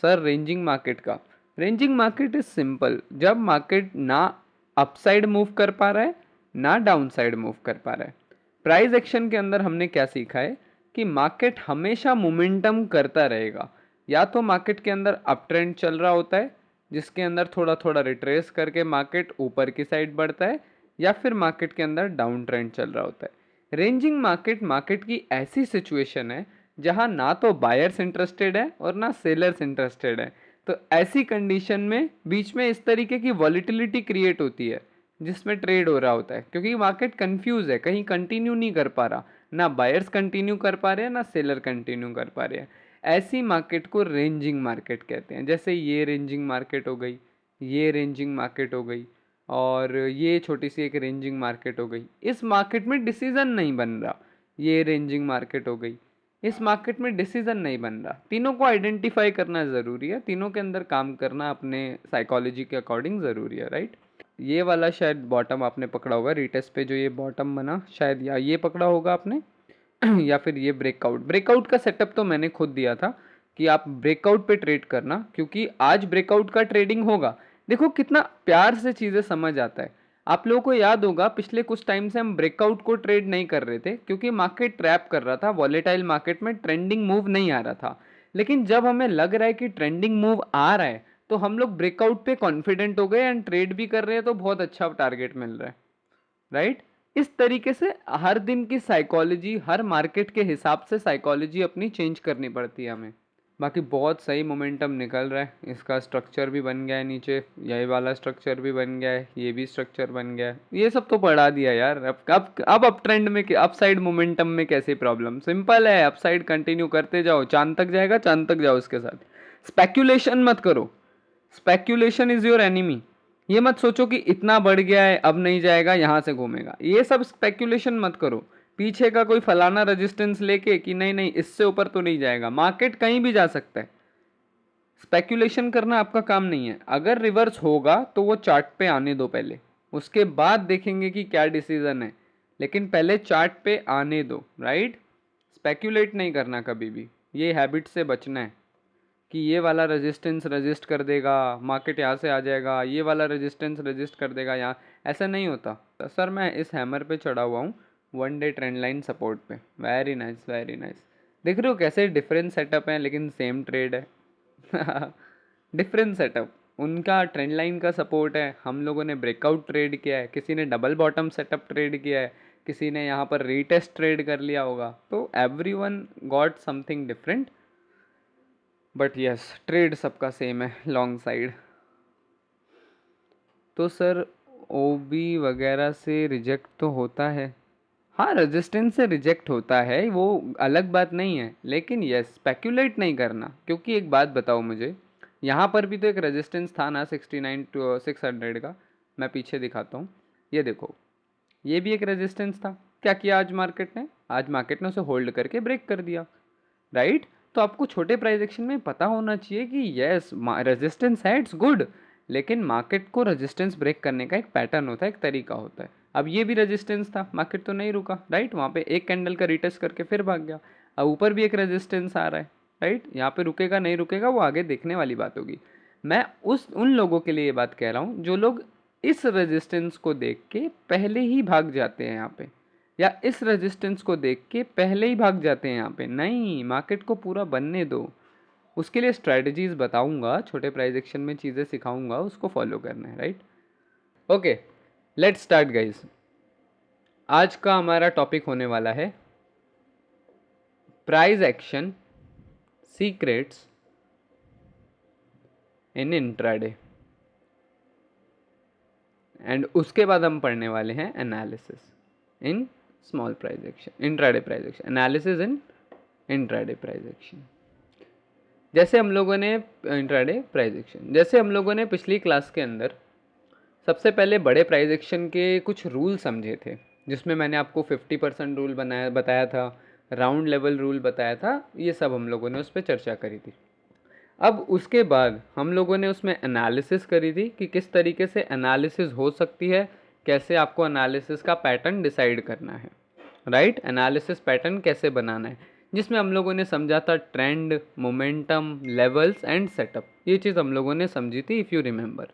Sir ranging market का, ranging market is simple, जब market ना अपसाइड मूव कर पा रहा है ना डाउन साइड मूव कर पा रहा है। प्राइस एक्शन के अंदर हमने क्या सीखा है कि मार्केट हमेशा मोमेंटम करता रहेगा। या तो मार्केट के अंदर अप ट्रेंड चल रहा होता है जिसके अंदर थोड़ा थोड़ा रिट्रेस करके मार्केट ऊपर की साइड बढ़ता है, या फिर मार्केट के अंदर डाउन ट्रेंड चल रहा होता है। रेंजिंग मार्केट मार्केट की ऐसी सिचुएशन है जहां ना तो बायर्स इंटरेस्टेड है और ना सेलर्स इंटरेस्टेड है। तो ऐसी कंडीशन में बीच में इस तरीके की वॉलिटिलिटी क्रिएट होती है जिसमें ट्रेड हो रहा होता है, क्योंकि मार्केट कंफ्यूज है, कहीं कंटिन्यू नहीं कर पा रहा, ना बायर्स कंटिन्यू कर पा रहे हैं ना सेलर कंटिन्यू कर पा रहे हैं। ऐसी मार्केट को रेंजिंग मार्केट कहते हैं। जैसे ये रेंजिंग मार्केट हो गई, ये रेंजिंग मार्केट हो गई, और ये छोटी सी एक रेंजिंग मार्केट हो गई। इस मार्केट में डिसीजन नहीं बन रहा। ये रेंजिंग मार्केट हो गई, इस मार्केट में डिसीजन नहीं बन रहा। तीनों को आइडेंटिफाई करना ज़रूरी है, तीनों के अंदर काम करना अपने साइकोलॉजी के अकॉर्डिंग ज़रूरी है, राइट। ये वाला शायद बॉटम आपने पकड़ा होगा रिटेस्ट पे, जो ये बॉटम बना शायद, या ये पकड़ा होगा आपने या फिर ये ब्रेकआउट। ब्रेकआउट का सेटअप तो मैंने खुद दिया था कि आप ब्रेकआउट पे ट्रेड करना, क्योंकि आज ब्रेकआउट का ट्रेडिंग होगा। देखो कितना प्यार से चीज़ें समझ आता है। आप लोगों को याद होगा पिछले कुछ टाइम से हम ब्रेकआउट को ट्रेड नहीं कर रहे थे क्योंकि मार्केट ट्रैप कर रहा था, वॉलेटाइल मार्केट में ट्रेंडिंग मूव नहीं आ रहा था। लेकिन जब हमें लग रहा है कि ट्रेंडिंग मूव आ रहा है तो हम लोग ब्रेकआउट पे कॉन्फिडेंट हो गए एंड ट्रेड भी कर रहे हैं, तो बहुत अच्छा टारगेट मिल रहा है, राइट। इस तरीके से हर दिन की साइकोलॉजी, हर मार्केट के हिसाब से साइकोलॉजी अपनी चेंज करनी पड़ती है हमें। बाकी बहुत सही मोमेंटम निकल रहा है, इसका स्ट्रक्चर भी बन गया है, नीचे यही वाला स्ट्रक्चर भी बन गया है, ये भी स्ट्रक्चर बन गया है। ये सब तो पढ़ा दिया यार। अब अप ट्रेंड में, अप साइड मोमेंटम में कैसे प्रॉब्लम, सिंपल है, अप साइड कंटिन्यू करते जाओ, चांद तक जाएगा, चांद तक जाओ। उसके साथ स्पेक्यूलेशन मत करो, स्पेक्यूलेशन इज योर एनिमी। ये मत सोचो कि इतना बढ़ गया है अब नहीं जाएगा, यहां से घूमेगा, ये सब स्पेक्यूलेशन मत करो। पीछे का कोई फलाना रेजिस्टेंस लेके कि नहीं नहीं इससे ऊपर तो नहीं जाएगा, मार्केट कहीं भी जा सकता है। स्पेक्यूलेशन करना आपका काम नहीं है। अगर रिवर्स होगा तो वो चार्ट पे आने दो पहले, उसके बाद देखेंगे कि क्या डिसीजन है, लेकिन पहले चार्ट पे आने दो, राइट। स्पेक्यूलेट नहीं करना कभी भी, ये हैबिट से बचना है कि ये वाला रेजिस्टेंस रजिस्ट कर देगा, मार्केट यहाँ से आ जाएगा, ये वाला रेजिस्टेंस रजिस्ट कर देगा यहाँ। ऐसा नहीं होता। तो सर मैं इस हैमर पे चढ़ा हुआ हूँ, one day trend line support पे। Very nice, very nice. देख रहे हो कैसे डिफरेंट सेटअप है लेकिन सेम ट्रेड है। Different setup. उनका ट्रेंड लाइन का सपोर्ट है, हम लोगों ने ब्रेकआउट ट्रेड किया है, किसी ने डबल बॉटम सेटअप ट्रेड किया है, किसी ने यहाँ पर रीटेस्ट ट्रेड कर लिया होगा। तो every one got something different, but yes trade सबका सेम है, लॉन्ग साइड। तो सर ओबी वगैरह से रिजेक्ट तो होता है, हाँ रेजिस्टेंस से रिजेक्ट होता है, वो अलग बात नहीं है, लेकिन यस स्पेक्यूलेट नहीं करना। क्योंकि एक बात बताओ मुझे, यहाँ पर भी तो एक रेजिस्टेंस था ना 69 टू 600 का। मैं पीछे दिखाता हूँ, ये देखो, ये भी एक रेजिस्टेंस था। क्या किया आज मार्केट ने, आज मार्केट ने उसे होल्ड करके ब्रेक कर दिया, राइट। तो आपको छोटे प्राइस एक्शन में पता होना चाहिए कि यस रेजिस्टेंस है, इट्स गुड, लेकिन मार्केट को रेजिस्टेंस ब्रेक करने का एक पैटर्न होता है, एक तरीका होता है। अब ये भी रेजिस्टेंस था, मार्केट तो नहीं रुका, राइट, वहाँ पे एक कैंडल का रिटेस्ट करके फिर भाग गया। अब ऊपर भी एक रेजिस्टेंस आ रहा है, राइट, यहाँ पे रुकेगा नहीं रुकेगा वो आगे देखने वाली बात होगी। मैं उन लोगों के लिए ये बात कह रहा हूँ जो लोग इस रेजिस्टेंस को देख के पहले ही भाग जाते हैं यहाँ पे, या इस रेजिस्टेंस को देख के पहले ही भाग जाते हैं यहाँ पे। नहीं, मार्केट को पूरा बनने दो, उसके लिए स्ट्रेटजीज बताऊंगा, छोटे प्राइस एक्शन में चीज़ें सिखाऊंगा, उसको फॉलो करना है, right. Okay, let's start guys. आज का हमारा टॉपिक होने वाला है price action secrets in intraday, and उसके बाद हम पढ़ने वाले हैं analysis in small price action, intraday price action, analysis in intraday price action. जैसे हम लोगों ने इंट्राडे प्राइस एक्शन, जैसे हम लोगों ने पिछली क्लास के अंदर सबसे पहले बड़े प्राइस एक्शन के कुछ रूल समझे थे, जिसमें मैंने आपको 50% रूल बताया था, राउंड लेवल रूल बताया था, ये सब हम लोगों ने उस पर चर्चा करी थी। अब उसके बाद हम लोगों ने उसमें एनालिसिस करी थी कि किस तरीके से एनालिसिस हो सकती है, कैसे आपको एनालिसिस का पैटर्न डिसाइड करना है, राइट, एनालिसिस पैटर्न कैसे बनाना है। जिसमें हम लोगों ने समझा था trend, momentum, levels and setup. ये चीज़ हम लोगों ने समझी थी इफ़ यू रिमेंबर।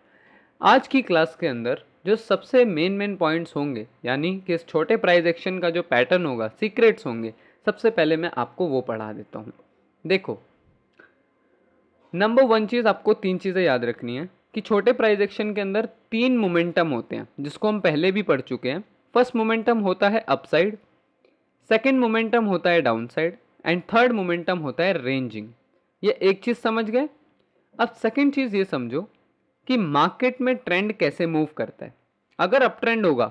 आज की क्लास के अंदर जो सबसे मेन पॉइंट्स होंगे, यानी कि इस छोटे प्राइस एक्शन का जो पैटर्न होगा, सीक्रेट्स होंगे, सबसे पहले मैं आपको वो पढ़ा देता हूँ। देखो, नंबर 1 चीज़ आपको 3 चीज़ें याद रखनी है कि छोटे प्राइस एक्शन के अंदर 3 मोमेंटम होते हैं, जिसको हम पहले भी पढ़ चुके हैं। फर्स्ट मोमेंटम होता है अपसाइड, सेकेंड मोमेंटम होता है down side and third momentum होता है रेंजिंग। ये एक चीज़ समझ गए। अब सेकेंड चीज़ ये समझो कि मार्केट में ट्रेंड कैसे मूव करता है। अगर अप ट्रेंड होगा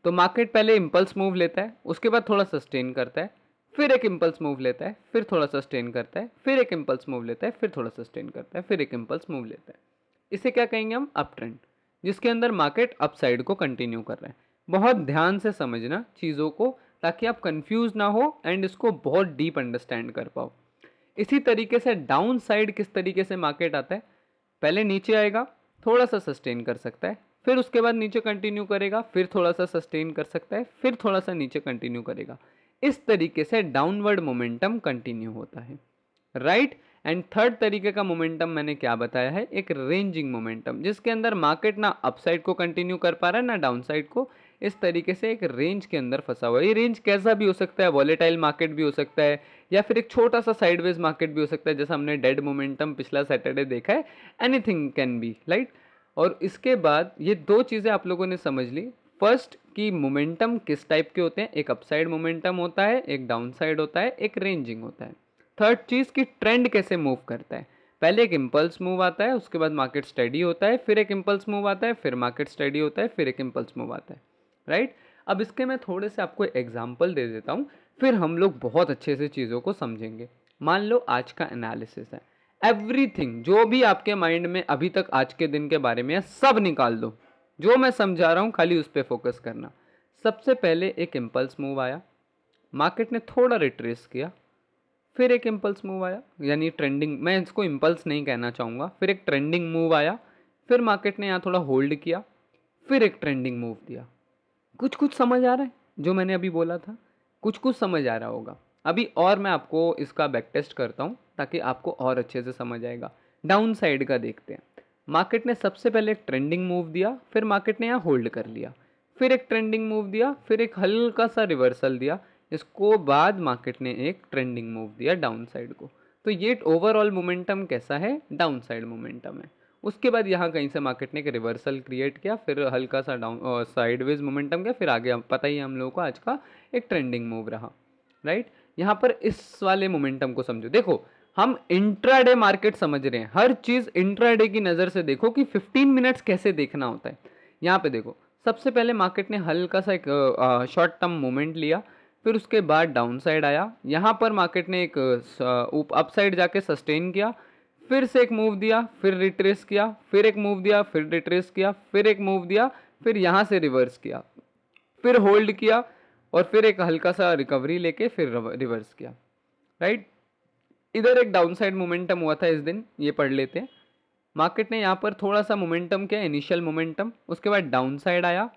तो मार्केट पहले इम्पल्स मूव लेता है, उसके बाद थोड़ा सस्टेन करता है, फिर एक इम्पल्स मूव लेता है, फिर थोड़ा सस्टेन करता है, फिर एक इम्पल्स मूव लेता है, फिर थोड़ा सस्टेन करता है, फिर एक इम्पल्स मूव लेता है। इसे क्या कहेंगे हम? अप ट्रेंड, जिसके अंदर मार्केट अप साइड को कंटिन्यू कर रहा है। बहुत ध्यान से समझना चीज़ों को, ताकि आप कंफ्यूज ना हो एंड इसको बहुत डीप अंडरस्टैंड कर पाओ। इसी तरीके से डाउन साइड किस तरीके से मार्केट आता है? पहले नीचे आएगा, थोड़ा सा सस्टेन कर सकता है, फिर उसके बाद नीचे कंटिन्यू करेगा, फिर थोड़ा सा सस्टेन कर सकता है, फिर थोड़ा सा नीचे कंटिन्यू करेगा। इस तरीके से डाउनवर्ड मोमेंटम कंटिन्यू होता है, राइट। एंड थर्ड तरीके का मोमेंटम मैंने क्या बताया है? एक रेंजिंग मोमेंटम, जिसके अंदर मार्केट ना अपसाइड को कंटिन्यू कर पा रहा है ना डाउन साइड को। इस तरीके से एक रेंज के अंदर फंसा हुआ है। ये रेंज कैसा भी हो सकता है, वॉलेटाइल मार्केट भी हो सकता है, या फिर एक छोटा सा साइडवेज मार्केट भी हो सकता है, जैसा हमने डेड मोमेंटम पिछला सैटरडे देखा है। Anything can be, right. और इसके बाद ये दो चीज़ें आप लोगों ने समझ ली। फर्स्ट कि मोमेंटम किस टाइप के होते हैं, एक अपसाइड मोमेंटम होता है, एक डाउन साइड होता है, एक रेंजिंग होता है। थर्ड चीज़ कि ट्रेंड कैसे मूव करता है। पहले एक इम्पल्स मूव आता है, उसके बाद मार्केट स्टडी होता है, फिर एक इम्पल्स मूव आता है, फिर मार्केट स्टडी होता है, फिर एक इम्पल्स मूव आता है, राइट। अब इसके मैं थोड़े से आपको एग्जाम्पल दे देता हूँ, फिर हम लोग बहुत अच्छे से चीज़ों को समझेंगे। मान लो आज का एनालिसिस है, एवरीथिंग जो भी आपके माइंड में अभी तक आज के दिन के बारे में है, सब निकाल दो। जो मैं समझा रहा हूँ खाली उस पर फोकस करना। सबसे पहले एक इम्पल्स मूव आया, मार्केट ने थोड़ा रिट्रेस किया, फिर एक इम्पल्स मूव आया, यानी ट्रेंडिंग, मैं इसको इम्पल्स नहीं कहना चाहूँगा, फिर एक ट्रेंडिंग मूव आया, फिर मार्केट ने यहाँ थोड़ा होल्ड किया, फिर एक ट्रेंडिंग मूव दिया। कुछ कुछ समझ आ रहा है जो मैंने अभी बोला था? कुछ कुछ समझ आ रहा होगा। अभी और मैं आपको इसका बैक टेस्ट करता हूँ, ताकि आपको और अच्छे से समझ आएगा। डाउन साइड का देखते हैं। मार्केट ने सबसे पहले एक ट्रेंडिंग मूव दिया, फिर मार्केट ने यहाँ होल्ड कर लिया, फिर एक ट्रेंडिंग मूव दिया, फिर एक हल्का सा रिवर्सल दिया, इसको बाद मार्केट ने एक ट्रेंडिंग मूव दिया डाउन साइड को। तो ये ओवरऑल मोमेंटम कैसा है? डाउन साइड मोमेंटम है। उसके बाद यहाँ कहीं से मार्केट ने एक रिवर्सल क्रिएट किया, फिर हल्का सा डाउन साइडवेज मोमेंटम किया, फिर आगे पता ही है हम लोगों को आज का एक ट्रेंडिंग मूव रहा, राइट। यहाँ पर इस वाले मोमेंटम को समझो। देखो, हम इंट्राडे मार्केट समझ रहे हैं, हर चीज़ इंट्राडे की नज़र से देखो कि 15 मिनट्स कैसे देखना होता है। यहाँ पे देखो, सबसे पहले मार्केट ने हल्का सा एक शॉर्ट टर्म मोमेंट लिया, फिर उसके बाद डाउन साइड आया, यहाँ पर मार्केट ने एक अप साइड जाके सस्टेन किया, फिर से एक मूव दिया, फिर रिट्रेस किया, फिर एक मूव दिया, फिर रिट्रेस किया, फिर एक मूव दिया, फिर यहाँ से रिवर्स किया, फिर होल्ड किया, और फिर एक हल्का सा रिकवरी लेके फिर रिवर्स किया, राइट। इधर एक डाउन साइड मोमेंटम हुआ था इस दिन, ये पढ़ लेते हैं। मार्केट ने यहाँ पर थोड़ा सा मोमेंटम किया, इनिशियल मोमेंटम, उसके बाद डाउन साइड आया,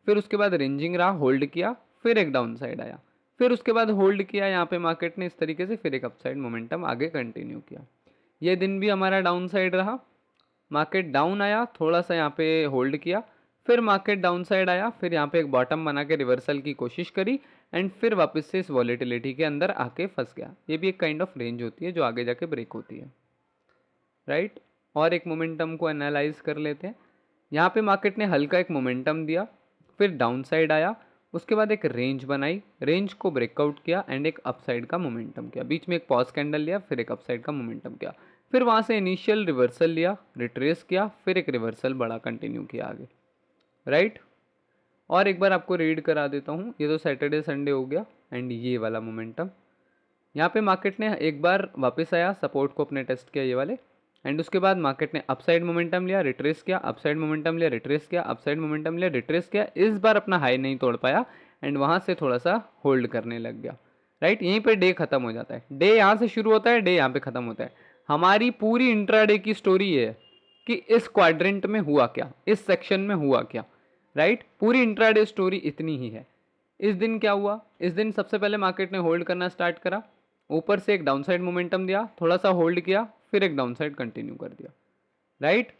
फिर उसके बाद रेंजिंग रहा, होल्ड किया, फिर एक डाउन साइड आया, फिर उसके बाद होल्ड किया यहाँ पे मार्केट ने इस तरीके से, फिर एक अपसाइड मोमेंटम आगे कंटिन्यू किया। ये दिन भी हमारा डाउन साइड रहा, मार्केट डाउन आया, थोड़ा सा यहाँ पे होल्ड किया, फिर मार्केट डाउन साइड आया, फिर यहाँ पे एक बॉटम बना के रिवर्सल की कोशिश करी, एंड फिर वापस से इस वॉलेटिलिटी के अंदर आके फंस गया। ये भी एक काइंड ऑफ रेंज होती है जो आगे जाके ब्रेक होती है, राइट। और एक मोमेंटम को एनालाइज कर लेते हैं। यहाँ पे मार्केट ने हल्का एक मोमेंटम दिया, फिर डाउन साइड आया, उसके बाद एक रेंज बनाई, रेंज को ब्रेकआउट किया एंड एक अपसाइड का मोमेंटम किया, बीच में एक पॉज कैंडल लिया, फिर एक अपसाइड का मोमेंटम किया, फिर वहाँ से इनिशियल रिवर्सल लिया, रिट्रेस किया, फिर एक रिवर्सल बड़ा कंटिन्यू किया आगे, राइट। और एक बार आपको रीड करा देता हूँ। ये तो सैटरडे संडे हो गया, एंड ये वाला मोमेंटम यहाँ पे मार्केट ने एक बार वापस आया, सपोर्ट को अपने टेस्ट किया ये वाले, एंड उसके बाद मार्केट ने अपसाइड मोमेंटम लिया, रिट्रेस किया, अपसाइड मोमेंटम लिया, रिट्रेस किया, अपसाइड मोमेंटम लिया, रिट्रेस किया। इस बार अपना हाई नहीं तोड़ पाया, एंड वहाँ से थोड़ा सा होल्ड करने लग गया, राइट। यहीं पे डे खत्म हो जाता है। डे यहाँ से शुरू होता है, डे यहाँ पे खत्म होता है। हमारी पूरी इंट्राडे की स्टोरी ये है कि इस क्वाड्रेंट में हुआ क्या, इस सेक्शन में हुआ क्या, राइट। पूरी इंट्राडे स्टोरी इतनी ही है। इस दिन क्या हुआ? इस दिन सबसे पहले मार्केट ने होल्ड करना स्टार्ट करा, ऊपर से एक डाउन साइड मोमेंटम दिया, थोड़ा सा होल्ड किया, फिर एक डाउन साइड कंटिन्यू कर दिया, राइट।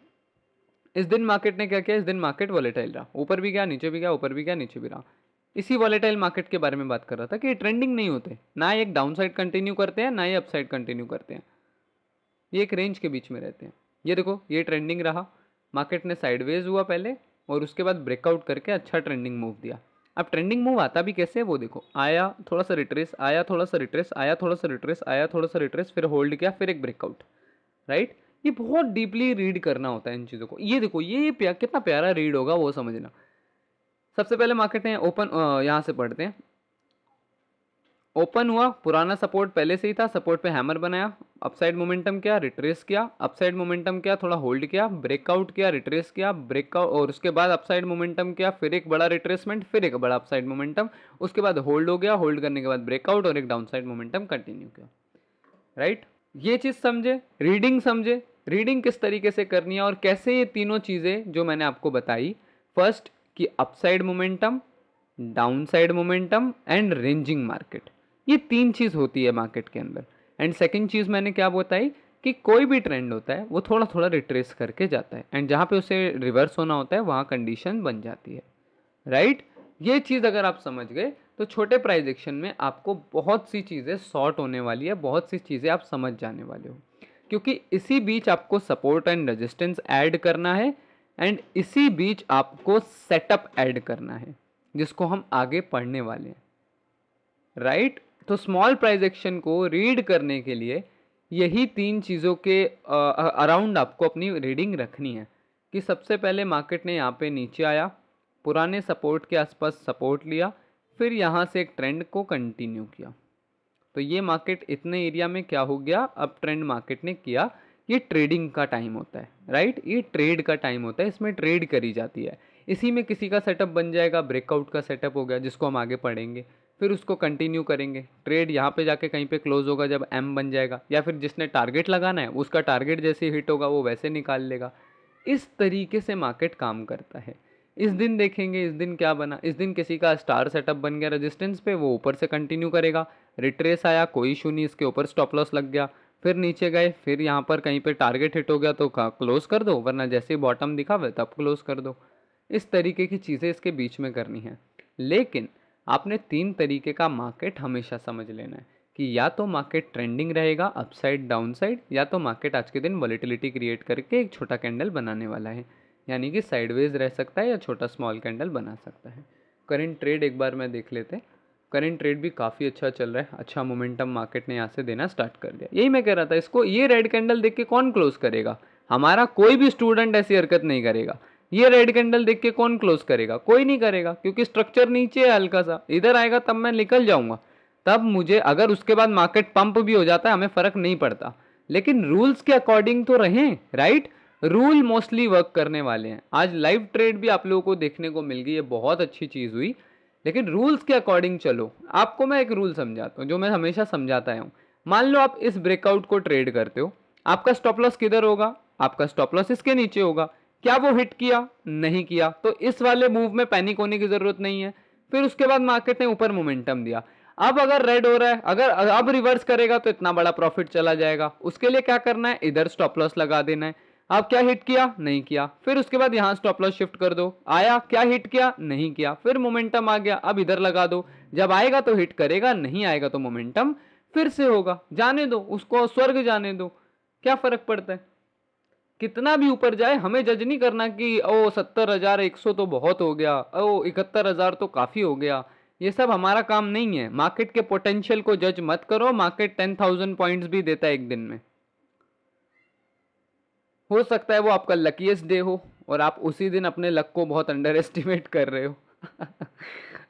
इस दिन मार्केट ने क्या किया, इस दिन मार्केट वॉलेटाइल रहा, ऊपर भी गया नीचे भी गया, ऊपर भी गया नीचे भी रहा। इसी वॉलेटाइल मार्केट के बारे में बात कर रहा था कि ये ट्रेंडिंग नहीं होते, ना ये एक डाउन साइड कंटिन्यू करते हैं ना ये अप साइड कंटिन्यू करते हैं, ये एक रेंज के बीच में रहते हैं। ये देखो ये ट्रेंडिंग रहा, मार्केट ने साइडवेज हुआ पहले और उसके बाद ब्रेकआउट करके अच्छा ट्रेंडिंग मूव दिया। अब ट्रेंडिंग मूव आता भी कैसे है वो देखो, आया थोड़ा सा रिट्रेस, आया थोड़ा सा रिट्रेस, आया थोड़ा सा रिट्रेस, आया थोड़ा सा रिट्रेस, फिर होल्ड किया, फिर एक ब्रेकआउट, राइट। ये बहुत डीपली रीड करना होता है इन चीज़ों को। ये देखो ये कितना प्यारा रीड होगा वो समझना। सबसे पहले मार्केट ने ओपन, यहाँ से पढ़ते हैं, ओपन हुआ, पुराना सपोर्ट पहले से ही था, सपोर्ट पे हैमर बनाया, अपसाइड मोमेंटम किया, रिट्रेस किया, अपसाइड मोमेंटम किया, थोड़ा होल्ड किया, ब्रेकआउट किया, रिट्रेस किया, ब्रेकआउट, और उसके बाद अपसाइड मोमेंटम किया, फिर एक बड़ा रिट्रेसमेंट, फिर एक बड़ा अपसाइड मोमेंटम, उसके बाद होल्ड हो गया, होल्ड करने के बाद ब्रेकआउट और एक डाउन साइड मोमेंटम कंटिन्यू किया, राइट। ये चीज़ समझे, रीडिंग समझे, रीडिंग किस तरीके से करनी है और कैसे ये तीनों चीज़ें जो मैंने आपको बताई, फर्स्ट कि upside momentum, down side momentum and ranging market, ये तीन चीज़ होती है मार्केट के अंदर। एंड सेकंड चीज़ मैंने क्या बताई कि कोई भी ट्रेंड होता है वो थोड़ा थोड़ा रिट्रेस करके जाता है एंड जहाँ पे उसे रिवर्स होना होता है वहाँ कंडीशन बन जाती है, राइट। ये चीज़ अगर आप समझ गए तो छोटे प्राइस एक्शन में आपको बहुत सी चीज़ें सॉर्ट होने वाली है, बहुत सी चीज़ें आप समझ जाने वाले हो, क्योंकि इसी बीच आपको सपोर्ट एंड रेजिस्टेंस ऐड करना है एंड इसी बीच आपको सेटअप ऐड करना है जिसको हम आगे पढ़ने वाले हैं, राइट। तो स्मॉल प्राइस एक्शन को रीड करने के लिए यही तीन चीज़ों के अराउंड आपको अपनी रीडिंग रखनी है कि सबसे पहले मार्केट ने यहाँ पे नीचे आया, पुराने सपोर्ट के आसपास सपोर्ट लिया, फिर यहाँ से एक ट्रेंड को कंटिन्यू किया। तो ये मार्केट इतने एरिया में क्या हो गया, अब ट्रेंड मार्केट ने किया। ये ट्रेडिंग का टाइम होता है, राइट, ये ट्रेड का टाइम होता है, इसमें ट्रेड करी जाती है। इसी में किसी का सेटअप बन जाएगा, ब्रेकआउट का सेटअप हो गया जिसको हम आगे पढ़ेंगे, फिर उसको कंटिन्यू करेंगे, ट्रेड यहाँ पे जाके कहीं पे क्लोज होगा जब एम बन जाएगा, या फिर जिसने टारगेट लगाना है उसका टारगेट जैसे हिट होगा वो वैसे निकाल लेगा। इस तरीके से मार्केट काम करता है। इस दिन देखेंगे, इस दिन क्या बना, इस दिन किसी का स्टार सेटअप बन गया रेजिस्टेंस पे, वो ऊपर से कंटिन्यू करेगा, रिट्रेस आया, कोई इशू नहीं, इसके ऊपर स्टॉप लॉस लग गया, फिर नीचे गए, फिर यहाँ पर कहीं पे टारगेट हिट हो गया तो क्लोज कर दो, वरना जैसे ही बॉटम दिखा हुआ तब क्लोज कर दो। इस तरीके की चीज़ें इसके बीच में करनी है। लेकिन आपने तीन तरीके का मार्केट हमेशा समझ लेना है कि या तो मार्केट ट्रेंडिंग रहेगा अपसाइड डाउन साइड, या तो मार्केट आज के दिन वॉलेटिलिटी क्रिएट करके एक छोटा कैंडल बनाने वाला है, यानी कि साइडवेज रह सकता है या छोटा स्मॉल कैंडल बना सकता है। करेंट ट्रेड एक बार मैं देख लेते हैं। करेंट ट्रेड भी काफ़ी अच्छा चल रहा है, अच्छा मोमेंटम मार्केट ने यहाँ से देना स्टार्ट कर दिया। यही मैं कह रहा था, इसको ये रेड कैंडल देख के कौन क्लोज करेगा, हमारा कोई भी स्टूडेंट ऐसी हरकत नहीं करेगा। ये रेड कैंडल देख के कौन क्लोज करेगा, कोई नहीं करेगा, क्योंकि स्ट्रक्चर नीचे है हल्का सा, इधर आएगा तब मैं निकल जाऊंगा, तब मुझे अगर उसके बाद मार्केट पंप भी हो जाता है हमें फर्क नहीं पड़ता, लेकिन रूल्स के अकॉर्डिंग तो रहें, राइट। रूल मोस्टली वर्क करने वाले हैं। आज लाइव ट्रेड भी आप लोगों को देखने को मिल गई है, बहुत अच्छी चीज़ हुई, लेकिन रूल्स के अकॉर्डिंग चलो। आपको मैं एक रूल समझाता हूँ जो मैं हमेशा समझाता हूँ। मान लो आप इस ब्रेकआउट को ट्रेड करते हो, आपका स्टॉप लॉस किधर होगा, आपका स्टॉप लॉस इसके नीचे होगा। क्या वो हिट किया, नहीं किया, तो इस वाले मूव में पैनिक होने की जरूरत नहीं है। फिर उसके बाद मार्केट ने ऊपर मोमेंटम दिया, अब अगर रेड हो रहा है, अगर अब रिवर्स करेगा तो इतना बड़ा प्रॉफिट चला जाएगा। उसके लिए क्या करना है, इधर स्टॉप लॉस लगा देना है। अब क्या हिट किया, नहीं किया, फिर उसके बाद यहां स्टॉप लॉस शिफ्ट कर दो, आया, क्या हिट किया, नहीं किया, फिर मोमेंटम आ गया, अब इधर लगा दो, जब आएगा तो हिट करेगा, नहीं आएगा तो मोमेंटम फिर से होगा, जाने दो उसको, स्वर्ग जाने दो, क्या फर्क पड़ता है। कितना भी ऊपर जाए हमें जज नहीं करना कि ओ 70,000 100 तो बहुत हो गया, ओ 71,000 तो काफी हो गया। ये सब हमारा काम नहीं है। मार्केट के पोटेंशियल को जज मत करो, मार्केट 10,000 पॉइंट्स भी देता है एक दिन में। हो सकता है वो आपका लकीएस्ट डे हो और आप उसी दिन अपने लक को बहुत अंडर एस्टिमेट कर रहे हो।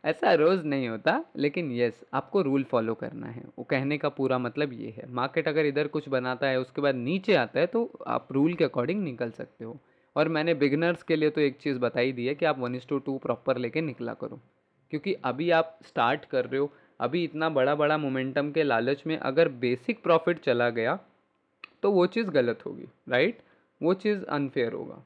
ऐसा रोज नहीं होता, लेकिन यस आपको रूल फॉलो करना है। वो कहने का पूरा मतलब ये है, मार्केट अगर इधर कुछ बनाता है उसके बाद नीचे आता है तो आप रूल के अकॉर्डिंग निकल सकते हो। और मैंने बिगनर्स के लिए तो एक चीज़ बताई दी है कि आप 1:2 प्रॉपर लेके निकला करो, क्योंकि अभी आप स्टार्ट कर रहे हो। अभी इतना बड़ा बड़ा मोमेंटम के लालच में अगर बेसिक प्रॉफिट चला गया तो वो चीज़ गलत होगी, राइट, वो चीज़ अनफेयर होगा।